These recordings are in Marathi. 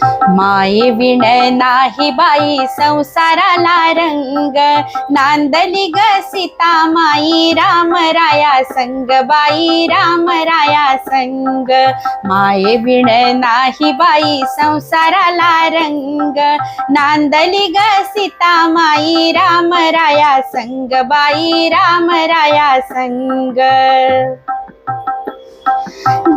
माये विण नाही बाई संसाराला रंग, नांदली ग सीता माई राम राया संग, बाई राम राया संग. माये विण नाही बाई संसाराला रंग, नांदली ग सीता माई राम राया संग, बाई राम राया संग.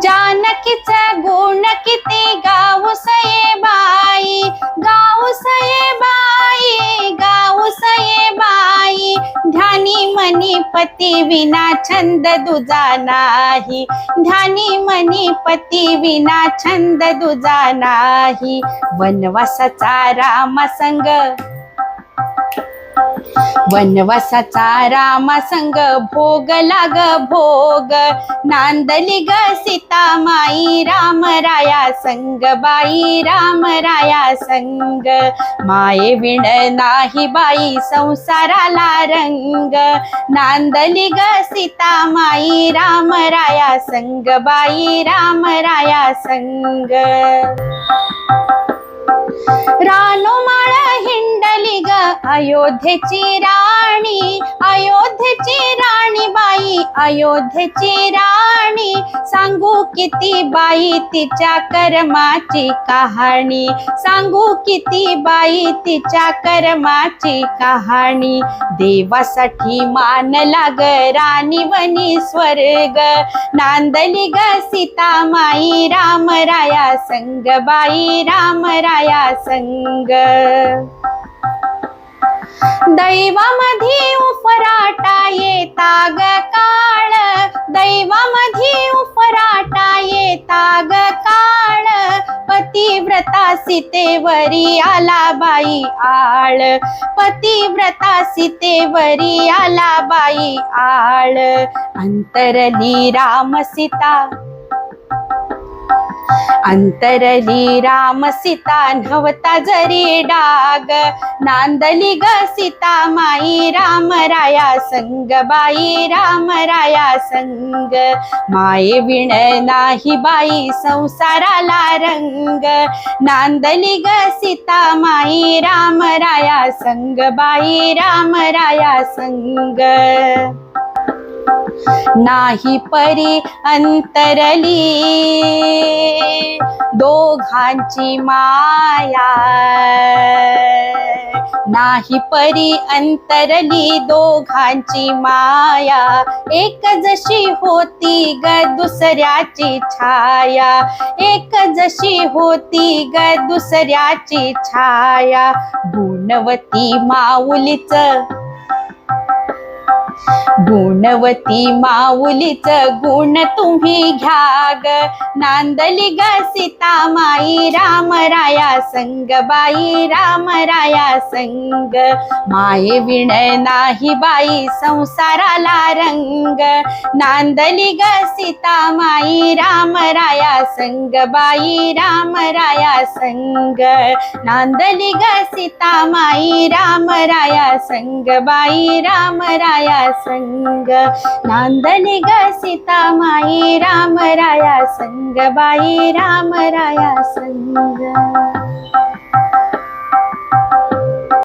जानकीचा गुण किती गाऊसये बाई, गाऊसये बाई, गाऊसये बाई. ध्यानी मनी पती विना छंद दुजा नाही, ध्यानी मनी पती विना छंद दुजा नाही. वनवासाचा राम संग, वनवासाचा राम संग भोग लाग भोग, नांदली ग सीता माई राम राया संग, बाई राम राया संग. माये विण नाही बाई संसाराला रंग, नांदली ग सीता माई राम राया संग, बाई राम राया संग. रानोमाळ हिंडली ग अयोध्येची राणी, अयोध्येची राणी बाई, अयोध्येची राणी. सांगू किती बाई तिच्या कर्माची कहाणी, सांगू किती बाई तिच्या कर्माची कहाणी. देवासाठी मानला ग राणी वनी स्वर्ग, नांदली ग सीता माई राम राया संग, बाई राम राया संग. दैवामध्ये उफराटा येता ग काळ, दैवामध्ये उफराटा येता ग काळ. पतिव्रता सीतेवरी आला बाई आळ, पतिव्रता सीतेवरी आला बाई आळ. अंतरली राम सीता, अंतरली राम सीता नव्हता जरी डाग, नांदली ग सीता माई राम राया संग, बाई राम राया संग. माये विण नाही बाई संसाराला रंग, नांदली ग सीता माई राम राया संग, बाई राम राया संग. नाही परी अंतरली दोघांची माया, नाही परी अंतरली दोघांची माया. एक जशी होती ग दुसऱ्याची छाया, एक जशी होती ग दुसऱ्याची छाया. गुणवती माऊलीच, गुणवती माऊलीच गुण तुम्ही घ्या ग, नांदली ग सीता माई राम राया संग, बाई राम राया संग. माये विण नाही बाई संसाराला रंग, नांदली ग सीता माई राम राया संग, बाई राम राया संग. नांदली ग सीता माई राम राया संग, बाई राम राया संग. नांदली ग सीता माई राम राया संग, बाई राम राया संग.